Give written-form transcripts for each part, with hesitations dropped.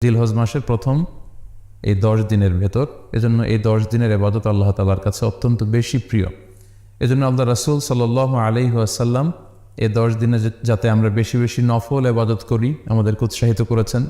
জিলহজ মাসের প্রথম এই 10 দিনের ভেতর, এজন্য এই 10 দিনের ইবাদত আল্লাহ তাআলার কাছে অত্যন্ত বেশি প্রিয়। এজন্য আল্লাহ রাসূল সাল্লাল্লাহু আলাইহি ওয়াসাল্লাম এই 10 দিনে যাতে আমরা বেশি বেশি নফল ইবাদত করি আমাদেরকে উৎসাহিত করেছেন।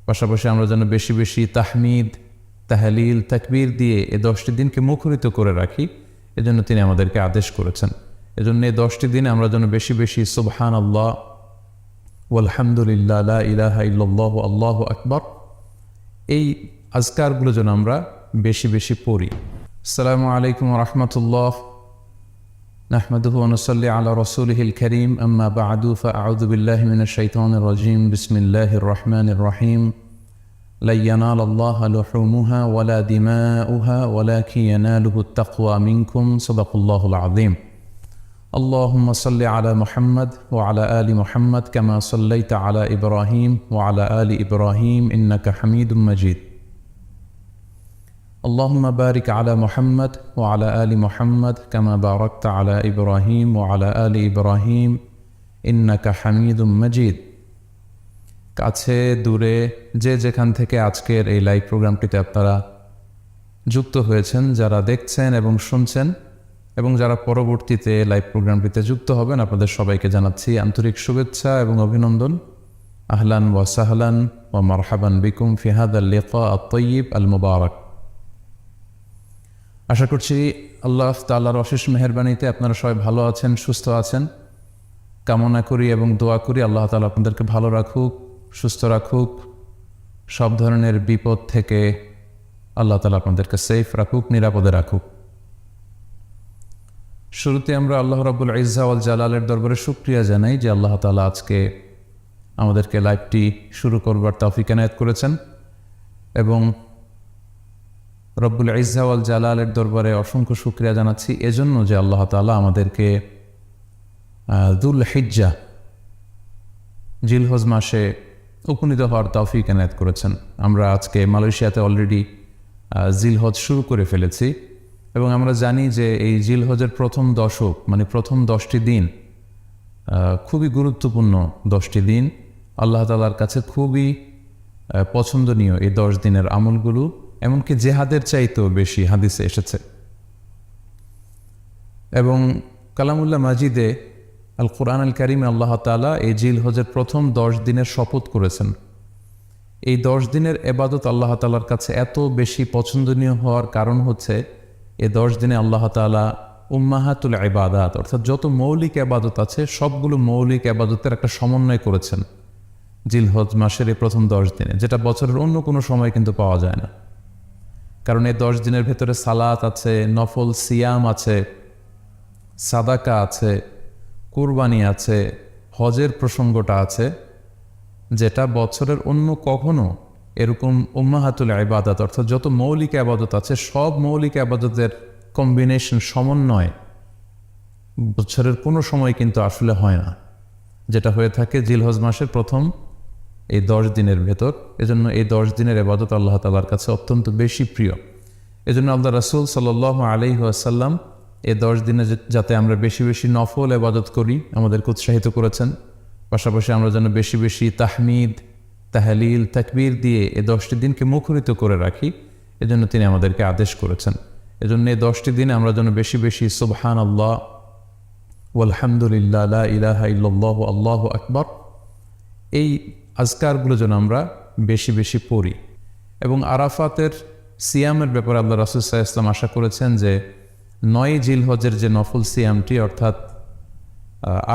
পাশাপাশি আমরা যেন বেশি বেশি তাহমিদ, তাহলিল, তাকবীর দিয়ে এই 10টি দিনকে মুখরিত করে রাখি, এজন্য তিনি আমাদেরকে আদেশ করেছেন। এজন্য এই 10টি দিনে আমরা যেন বেশি বেশি সুবহানাল্লাহ ওয়ালহামদুলিল্লাহ লা ইলাহা ইল্লাল্লাহু আল্লাহু আকবার এই আজকারগুলো যেন আমরা বেশি বেশি পড়ি। আসসালামু আলাইকুম ওয়া রাহমাতুল্লাহ, নাহমাদুহু ওয়া নুসাল্লি আলা রাসূলিহিল কারীম, আম্মা বা'দু, ফাআউযু বিল্লাহি মিনাশ শাইতানির রাজীম, বিসমিল্লাহির রহমানির রহিম। লা ইয়ানালাল্লাহু লুহুমুহা ওয়ালা দিমাউহা ওয়ালাকিন ইয়ানালুহুত তাকওয়া মিনকুম, সাদাকাল্লাহুল আযীম। اللهم صل على محمد وعلى آل محمد كما صليت على إبراهيم وعلى آل إبراهيم إنك حميد مجيد. اللهم بارك على محمد وعلى آل محمد كما باركت على إبراهيم وعلى آل إبراهيم إنك حميد مجيد. কাছে দূরে যে যেখান থেকে আজকের এই লাইভ প্রোগ্রামটিতে আপনারা যুক্ত হয়েছেন, যারা দেখছেন এবং শুনছেন এবং যারা পরবর্তীতে লাইভ প্রোগ্রামটিতে যুক্ত হবেন, আপনাদের সবাইকে জানাচ্ছি আন্তরিক শুভেচ্ছা এবং অভিনন্দন। আহলান ওয়া সাহলান ওয়া মারহাবান বিকুম ফি হাদাল লিকা আত-তাইয়িব আল মুবারাক। আশা করছি আল্লাহ তাআলার অশেষ মেহেরবানিতে আপনারা সবাই ভালো আছেন, সুস্থ আছেন। কামনা করি এবং দোয়া করি আল্লাহ তাআলা আপনাদেরকে ভালো রাখুক, সুস্থ রাখুক, সব ধরনের বিপদ থেকে আল্লাহ তাআলা আপনাদেরকে সেফ রাখুক, নিরাপদে রাখুক। শুরুতে আমরা আল্লাহ রাব্বুল ইজ্জা ওয়াল জালালের দরবারে শুকরিয়া জানাই যে আল্লাহ তাআলা আজকে আমাদেরকে লাইভটি শুরু করবার তৌফিক এনায়েত করেছেন, এবং রব্বুল ইজ্জা ওয়াল জালালের দরবারে অসংখ্য শুকরিয়া জানাচ্ছি এজন্য যে আল্লাহ তাআলা আমাদেরকে যুলহিজ্জা জিলহজ মাসে উপনীত হওয়ার তৌফিক এনায়েত করেছেন। আমরা আজকে মালয়েশিয়াতে অলরেডি জিলহজ শুরু করে ফেলেছি, এবং আমরা জানি যে এই জিলহজের প্রথম দশক মানে প্রথম 10টি দিন খুবই গুরুত্বপূর্ণ 10টি দিন। আল্লাহ তাআলার কাছে খুবই পছন্দনীয় এই 10 দিনের আমলগুলো, এমনকি জেহাদের চাইতেও বেশি হাদিসে এসেছে। এবং কালামুল্লাহ মাজিদে আল কুরআন আল কারীমে আল্লাহ তাআলা এই জিলহজের প্রথম 10 দিনের শপথ করেছেন। এই 10 দিনের ইবাদত আল্লাহ তাআলার কাছে এত বেশি পছন্দনীয় হওয়ার কারণ হচ্ছে এই 10 দিনে আল্লাহ তাআলা উম্মাহাতুল ইবাদাত অর্থাৎ যত মৌলিক ইবাদত আছে সবগুলো মৌলিক ইবাদতের একটা সমন্বয় করেছেন জিলহজ মাসের এই প্রথম 10 দিনে, যেটা বছরের অন্য কোনো সময় কিন্তু পাওয়া যায় না। কারণ এই 10 দিনের ভেতরে সালাত আছে, নফল সিয়াম আছে, সাদাকা আছে, কুরবানি আছে, হজের প্রসঙ্গটা আছে, যেটা বছরের অন্য কখনো এরকম উম্মাহাতুল ইবাদাত অর্থাৎ যত মৌলিক ইবাদত আছে সব মৌলিক ইবাদতের কম্বিনেশন, সমন্বয় বছরের কোনো সময় কিন্তু আসলে হয় না, যেটা হয়ে থাকে জিলহজ মাসের প্রথম এই 10 দিনের ভেতর। এজন্য এই 10 দিনের ইবাদত আল্লাহ তাআলার কাছে অত্যন্ত বেশি প্রিয়। এজন্য আল্লাহ রাসূল সাল্লাল্লাহু আলাইহি ওয়াসাল্লাম এই 10 দিনে যাতে আমরা বেশি বেশি নফল ইবাদত করি আমাদেরকে উৎসাহিত করেছেন। পাশাপাশি আমরা যেন বেশি বেশি তাহমিদ, তাহলিল, তাকবীর দিয়ে এই 10টি দিনকে মুখরিত করে রাখি, এজন্য তিনি আমাদেরকে আদেশ করেছেন। এজন্য এই 10টি দিনে আমরা যেন বেশি বেশি সুবহানাল্লাহ ওয়ালহামদুলিল্লাহ লা ইলাহা ইল্লাল্লাহু আল্লাহু আকবার এই আজকারগুলো যেন আমরা বেশি বেশি পড়ি। এবং আরাফাতের সিয়ামের ব্যাপারে আল্লাহ রাসূল সাল্লাল্লাহু আলাইহি ওয়াসাল্লাম আশা করেছেন যে 9 জিলহজের যে নফল সিয়ামটি অর্থাৎ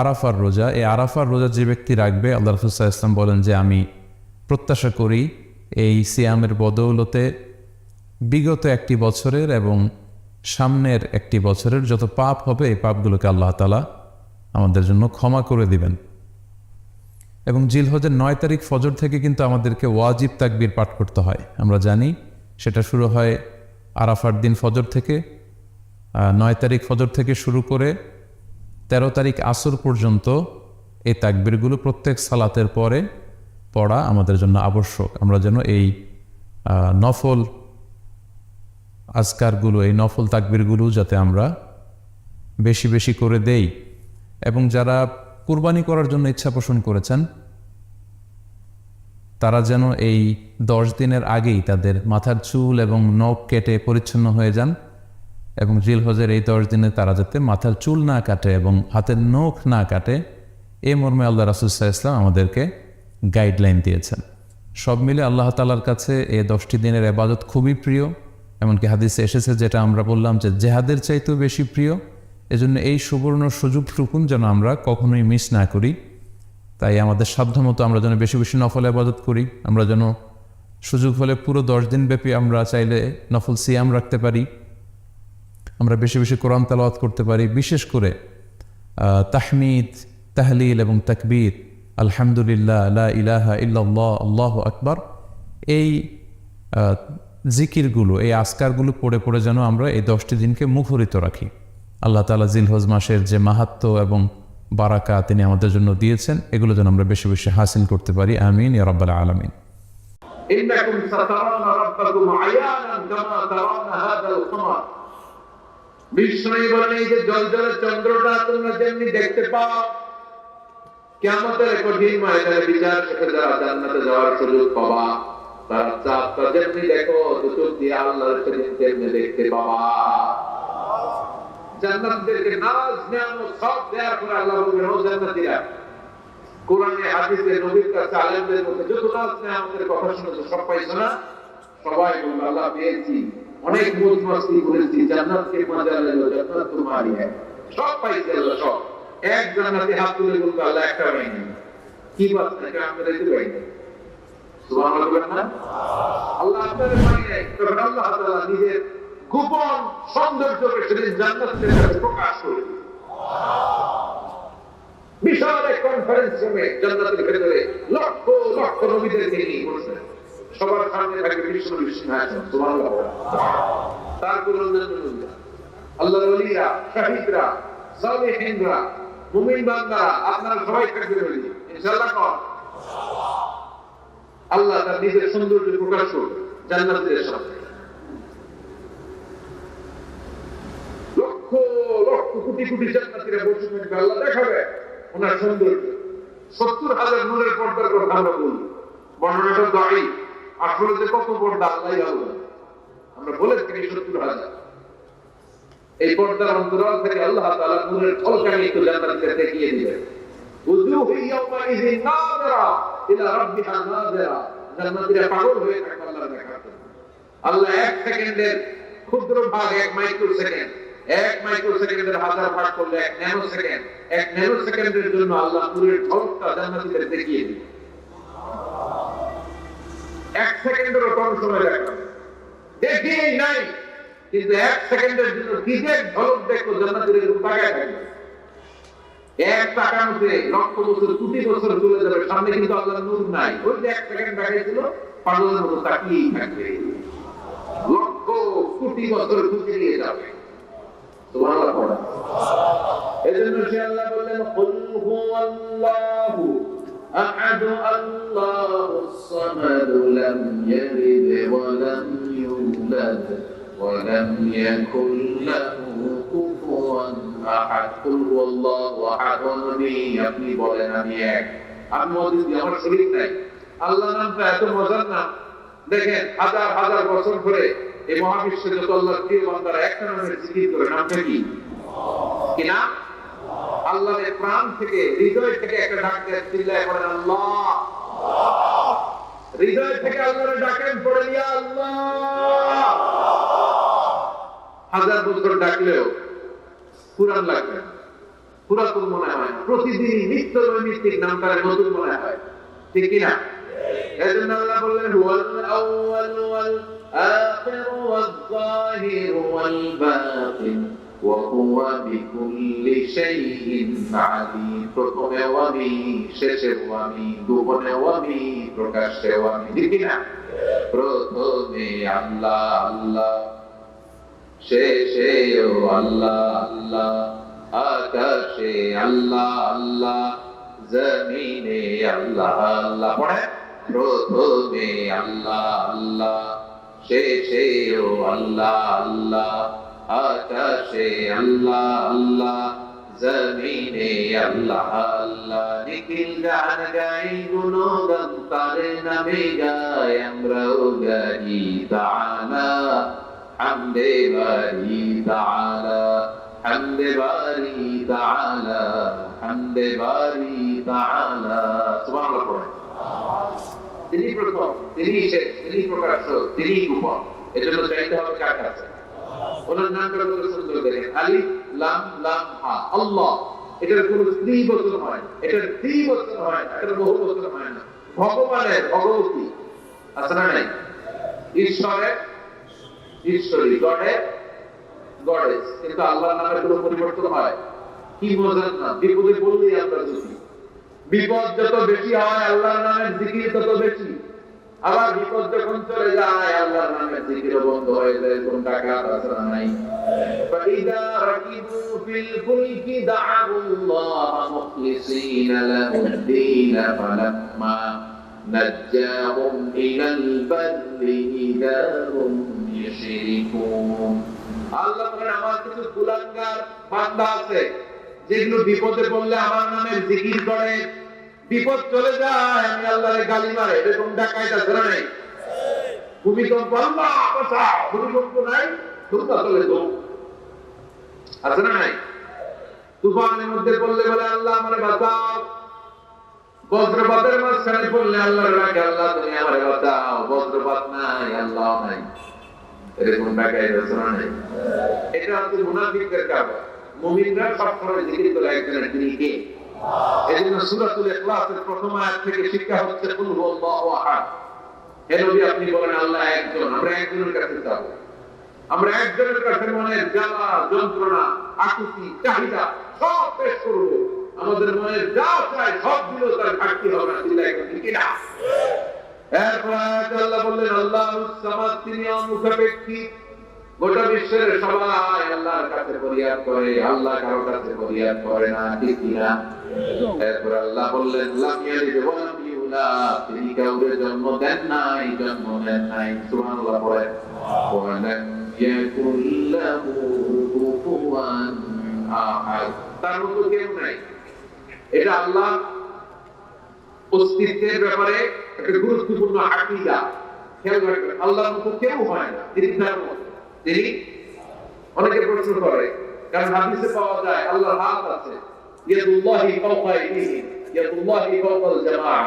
আরাফার রোজা, এই আরাফার রোজা যে ব্যক্তি রাখবে, আল্লাহ রাসূল সাল্লাল্লাহু আলাইহি ওয়াসাল্লাম বলেন যে আমি প্রত্যাশা করি এই সিয়ামের বদৌলতে বিগত একটি বছরের এবং সামনের একটি বছরের যত পাপ হবে এই পাপগুলোকে আল্লাহ তাআলা আমাদের জন্য ক্ষমা করে দিবেন। এবং জিলহজের 9 তারিখ ফজর থেকে কিন্তু আমাদেরকে ওয়াজিব তাকবীর পাঠ করতে হয়। আমরা জানি সেটা শুরু হয় আরাফার দিন ফজর থেকে। 9 তারিখ ফজর থেকে শুরু করে 13 তারিখ আসর পর্যন্ত এই তাকবীরগুলো প্রত্যেক সালাতের পরে পড়া আমাদের জন্য আবশ্যক। আমরা যেন এই নফল আজকারগুলো, এই নফল তাকবীরগুলো যাতে আমরা বেশি বেশি করে দেই। এবং যারা কুরবানি করার জন্য ইচ্ছা পোষণ করেছেন তারা যেন এই 10 দিনের আগেই তাদের মাথার চুল এবং নখ কেটে পরিচ্ছন্ন হয়ে যান, এবং জিলহজের এই 10 দিনে তারা যাতে মাথার চুল না কাটে এবং হাতের নখ না কাটে, এই মর্মে আল্লাহ রাসূল সাল্লাল্লাহু আলাইহি ওয়াসাল্লাম আমাদেরকে গাইডলাইন দিয়েছেন। সব মিলে আল্লাহ তাআলার কাছে এই 10টি দিনের ইবাদত খুবই প্রিয়। এমনকি হাদিসে এসেছে, যেটা আমরা বললাম, যে জেহাদের চাইতেও বেশি প্রিয়। এজন্য এই সুবর্ণ সুযোগটুকুন যেন আমরা কখনোই মিস না করি। তাই আমাদের সাধ্যমতো আমরা যেন বেশি বেশি নফল ইবাদত করি। আমরা যেন সুযোগ হলে পুরো 10 দিন ব্যাপী আমরা চাইলে নফল সিয়াম রাখতে পারি, আমরা বেশি বেশি কোরআন তেলাওয়াত করতে পারি। বিশেষ করে তাহমিদ, তাহলিল এবং তাকবীর, আলহামদুলিল্লাহ, লা ইলাহা ইল্লাল্লাহ, আল্লাহু আকবার, এই জিকিরগুলো, এই আসকারগুলো পড়ে পড়ে যেন আমরা এই 10টি দিনকে মুখরিত রাখি। আল্লাহ তাআলা জিলহজ মাসের যে মাহাত্ম্য এবং বারাকা তিনি আমাদের জন্য দিয়েছেন, এগুলো যেন আমরা বেশি বেশি হাসিল করতে পারি। আমিন ইয়া রাব্বাল আলামিন। ইন্নাকুম সাতারাউনা রাব্বাকুম আয়ানান কামা তারাউনা হাযাল কমার। বিষ্ণুই বলেন, এই যে জলজলে চন্দ্রটা তোমরা যেমনি দেখতে পাও, কিয়ামতের কঠিন ময়দানে বিচার শেষে যারা জান্নাতে যাওয়ার সুযোগ পাবা, তারা চাঁদটা যেমনি দেখো, দুচোখ দিয়ে আল্লাহর শরীর তেমনি দেখতে পাবা। জান্নাতীদেরকে নাজ নেয়ামত সব দেওয়ার পরে আল্লাহ বলবেন, ও জান্নাতীরা, কোরআনে হাদিসে নবীর কাছে আলেমদের মধ্যে যত নাজ নেয়ামতের কথা শুনেছো সব পাইছো না? সবাই বলল, আল্লাহ পেয়েছি, অনেক মौज मस्ती করেছি, জান্নাতকে মজা লাগলো, জান্নাত তোমারই है, সব পাইছি আল্লাহ সব। এক জান্নাতে হাত তুলে বলবে, আল্লাহ একটা পাইনি। কি বাত নাকি আমরা দিতে পাইনি? সুবহানাল্লাহ বলেন না? আল্লাহ আপনাদের পাই নাই। তখন আল্লাহ তাআলা নিজের গোপন সৌন্দর্যকে সেদিন জান্নাতের কাছে প্রকাশ করবেন। বিশাল এক কনফারেন্স রুমে জান্নাতের ভেতরে লক্ষ লক্ষ নবীদেরকে নিয়ে বসবেন। সবার সামনে থাকবে বিষ্ণু সিংহাসন। সুবহানাল্লাহ। তারপর আল্লাহর ওলিরা, শহীদরা, সালেহিনরা, মুমিন বান্দারা, আপনারা সবাই থাকবেন ইনশাআল্লাহ। আল্লাহ তার নিজের সৌন্দর্য প্রকাশ করবে জান্নাতের সামনে। লক্ষ লক্ষ কোটি কোটি জান্নাতীরা বসে থাকবে, আল্লাহ দেখাবে ওনার সৌন্দর্য। 70,000 নূরের পর্দার কথা আমরা বলি, বর্ণনাটা দায়ী, আসলে যে কত পর্দা আল্লাহই জানে। আমরা বলে থাকি 70,000। এই পর্দার অন্তরাল থেকে আল্লাহ তাআলা নূরের ঝলকানি একটু জান্নাতীদের দেখিয়ে দিবেন। উযুহু ইয়াওমাইযিন নাযিরা ইলা রাব্বিহা নাযিরা। জান্নাতীরা পাগল হয়ে থাকবে আল্লাহর দেখার জন্য। আল্লাহ 1 সেকেন্ডের ক্ষুদ্র ভাগ, 1 মাইক্রোসেকেন্ড, 1 মাইক্রোসেকেন্ডের হাজার ভাগ করলে 1 ন্যানোসেকেন্ড, 1 ন্যানোসেকেন্ডের জন্য আল্লাহ নূরের ঝলকটা জান্নাতীদের দেখিয়ে দিবেন। 1 সেকেন্ডেরও কম সময় দেখাবে, দেখিয়েই নাই, কিন্তু 1 সেকেন্ডের জন্য কিসের ঝলক দেখো জান্নাতীদের তাকায় থাকবে। 1 তাকানোতে লক্ষ বছর, কোটি বছর চলে যাবে, সামনে কিন্তু আল্লাহর নূর নাই। ওই যে 1 সেকেন্ড দেখাইছিল, পাগলের মতো তাকিয়েই থাকবে, লক্ষ কোটি বছর গুজরিয়ে যাবে। সুবহানাল্লাহ। এজন্য সে আল্লাহ বললেন, কুল হুয়াল্লাহু আহাদ আল্লাহুস সামাদ লাম ইয়ালিদ ওয়া লাম ইউলাদ ওয়া লাম ইয়াকুল লাহু কুফুয়ান আহাদ। কুল হুয়াল্লাহু আহাদ। আপনি বলেন আমি এক, আমি মধ্যে আমার শরীক নাই। আল্লাহ নামটা এত মজার নাম, দেখেন হাজার হাজার বছর ধরে এই মহাবিশ্বে যত আল্লাহর প্রিয় বান্দারা একটা নামের জিকির করে, নামটা কি? কি নাম? আল্লাহর প্রাণ থেকে, হৃদয় থেকে একটা ডাক দেন, চিল্লায় পড়েন আল্লাহ। হৃদয় থেকে আল্লাহর ডাকেন, পড়েন ইয়া আল্লাহ। হাজার বছর ডাকলেও পুরান লাগবে, পুরাতন মনে হয়। প্রতিদিন নিত্য নৈমিত্তিক নামটারে নতুন মনে হয়, ঠিক কিনা? এজন্য আল্লাহ বললেন, হুয়াল আউয়াল ওয়াল আখির ওয়াল যাহির ওয়াল বাতিন ওয়া হুয়া বিকুল্লি শাইইন আলীম। প্রথমেও আমি, শেষেও আমি, গোপনেও আমি, প্রকাশ্যেও আমি, ঠিক কিনা? প্রথমে আল্লাহ আল্লাহ, শেষেও আল্লাহ আল্লাহ, আকাশে আল্লাহ আল্লাহ, জমিনে আল্লাহ আল্লাহ। পড়ে, প্রথমে আল্লাহ আল্লাহ, শেষেও আল্লাহ আল্লাহ, আকাশে আল্লাহ আল্লাহ, জমিনে আল্লাহ আল্লাহ নিখিল গান গাই গুণগান তার নামে গাই আমরাও গাই তাআলা হামদে বারি তাআলা হামদে বারি তাআলা হামদে বারি তাআলা সুবহানাল্লাহ পড়েন। তিনি প্রথম, তিনি শেষ, তিনি প্রকাশ্য, তিনি গোপন। এজন্য চাইতে হবে কার কাছে? ওনার নামটা বলে সুন্দর করে আলিফ লাম লাম হা আল্লাহ। এটার কোনো স্ত্রী বচন হয়, এটার স্ত্রী বচন হয়, এটার বহু বচন হয় না। ভগবানের ভগবতী আছে না নাই? ঈশ্বরের ঈশ্বরী, গডের গডেস। কিন্তু আল্লাহর নামের কোনো পরিবর্তন হয়? কি বোঝেন না? বিপদে পড়লেই আমরা যদি বিপদ যত বেশি হয় আল্লাহর নামের জিকির তত বেশি। আবার বিপদ যখন চলে যায় আল্লাহর নামের জিকির বন্ধ হয়ে যায়। কোন টাকা আসরা নাই। ফাইদা রাকিবু ফিল ফুলকি দা'আল্লাহ মুখলিসিনা লাহুদ্দিন ফালাম্মা নাজ্জাহুম ইলাল বাররি ইযা হুম ইউশরিকুন। আল্লাহ বলেন আমার কিছু কুলাঙ্গার বান্দা আছে যেগুলো বিপদে পড়লে আমার নামের জিকির করে, বিপদ চলে যায় আমি আল্লাহরে গালি মারে। এরকম ডাকাইতা ধরে নাই? ভূমিকম্প আল্লাহ বাঁচাও, ভূমিকম্প নাই দুর্গা চলে তো আছে না নাই? তুফানের মধ্যে পড়লে বলে আল্লাহ আমারে বাঁচাও। বজ্রপাতের মাঝখানে পড়লে আল্লাহর ডাকে আল্লাহ তুমি আমারে বাঁচাও। বজ্রপাত নাই, আল্লাহ নাই। এরকম ডাকাইতা ধরে নাই? এটা হচ্ছে মুনাফিকদের কাজ। মুমিনরা সবসময় জিকির করে একজনের, তিনি কে? এজন্য সূরাতুল ইখলাসের প্রথম আয়াত থেকে শিক্ষা হচ্ছে কুল হুয়াল্লাহু আহাদ। হে নবী আপনি বলেন আল্লাহ একজন, আমরা একজনের কাছে যাব। আমরা একজনের কাছে মনের জ্বালা যন্ত্রণা আকুতি চাহিদা সব পেশ করব। আমাদের মনের যা চাই সব দিলেও তার ঘাটতি হবে না। দিলে এখন ঠিক না? এরপর আল্লাহ বললেন আল্লাহুস সামাদ, তিনি অমুখাপেক্ষী। গোটা বিশ্বের সবাই আল্লাহর কাছে ফরিয়াদ করে, আল্লাহ কারো কাছে ফরিয়াদ করে না, ঠিক কিনা? এরপর আল্লাহ বললেন লাম ইয়ালিদ ওয়া লাম ইউলাদ, তিনি কাউকে জন্ম দেন নাই, জন্ম নেন নাই। সুবহানাল্লাহ পড়েন। ওয়া লাম ইয়াকুল লাহু কুফুয়ান আহাদ, তার মতো কেউ নাই। এটা আল্লাহ অস্তিত্বের ব্যাপারে একটা গুরুত্বপূর্ণ আকীদা। খেয়াল রাখবেন, আল্লাহর মতো কেউ হয় না, তিনি তার মতো। তিনি অনেকে প্রশ্ন করে, কারণ হাদিসে পাওয়া যায় আল্লাহর হাত আছে, ইয়াদুল্লাহি ফাওকা আইদিহিম, ইয়াদুল্লাহি ফাওকাল জামাআ।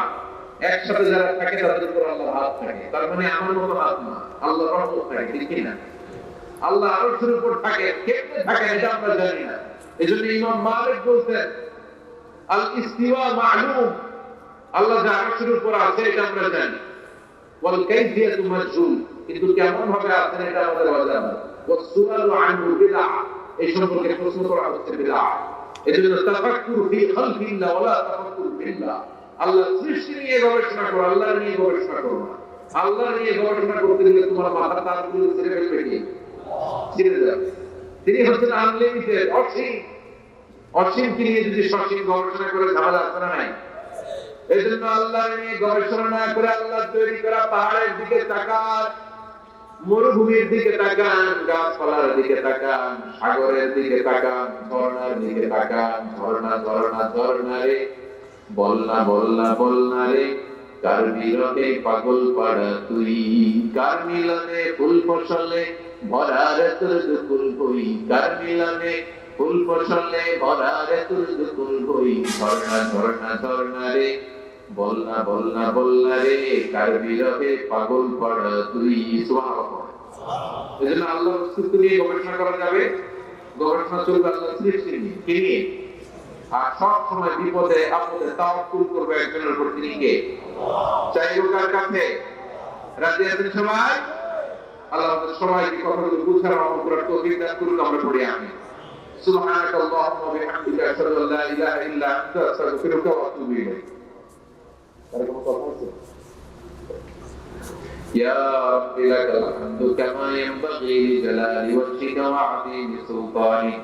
একসাথে যারা থাকে তাদের উপর আল্লাহর হাত থাকে। তার মানে আমার মতো হাত না, আল্লাহর রহমত থাকে, ঠিক কি না? আল্লাহ আরশের উপর থাকে, কেমনে থাকে এটা আমরা জানি না। এজন্য ইমাম মালিক বলতেন আল ইস্তিওয়া মা'লুম, আল্লাহ যে আরশের উপর আছে এটা আমরা জানি। ওয়াল কাইফিয়াতু মাজহুল, কিন্তু কেমন ভাবে আছেন এটা আমাদের অজানা। ওয়াসসুআলু আনহু বিদআহ, এই সম্পর্কে প্রশ্ন করা হচ্ছে বিদআহ। এজন্য তাফাক্কুর ফি খালকিল্লাহ ওয়া লা তাফাক্কুর ফিল্লাহ। আল্লাহ সৃষ্টি নিয়ে গবেষণা করো, আল্লাহ নিয়ে গবেষণা করো না। আল্লাহ নিয়ে গবেষণা করতে গেলে তোমার মাথা তারগুলো ছেড়ে ফেলবে কি? ছিঁড়ে যাবে। তিনি হচ্ছেন আনলিমিটেড, অসীম। অসীমকে নিয়ে যদি সসীম গবেষণা করে ঝামেলা আছে না নাই? এই জন্য আল্লাহ নিয়ে গবেষণা না করে আল্লাহ তৈরি করা পাহাড়ের দিকে তাকান, মরুভূমির দিকে তাকান, গাছপালার দিকে তাকান, সাগরের দিকে তাকান, ঝর্ণার দিকে তাকান। ঝর্ণা ঝর্ণা ঝর্ণা রে, বলনা বলনা বলনা রে, কার মিলনে পাগল পাড়া তুই, কার মিলনে ফুল ফসলে ভরা রে তোর দুকুল বই, কার মিলনে ফুল ফসলে ভরা রে তোর দুকুল বই। ঝর্ণা ঝর্ণা ঝর্ণা রে, বলনা বলনা বলনা রে, কার বিরহে পাগল পড়া তুই। সুবহানাল্লাহ। এজন্য আল্লাহর অস্তিত্ব নিয়ে গবেষণা করা যাবে, গবেষণা চলবে আল্লাহর সৃষ্টি নিয়ে, কি নিয়ে? আর সব সময় বিপদে আপদে তাওয়াক্কুল করবে একজনের উপর, তিনি কে? চাইবো কার কাছে? রাজি আছেন সবাই? আল্লাহ আমাদের সবাইকে কথাগুলো বুঝার আমল করার তৌফিক দান করুন। আমরা পড়ি আমিন। সুবহানাকাল্লাহুম্মা ওয়া বিহামদিকা আশহাদু আল্লা ইলাহা ইল্লা আনতা আস্তাগফিরুকা ওয়া আতুবু ইলাইক। يا رب لك الحمد كما ينبغي لجلال وجهك وعظيم سلطانك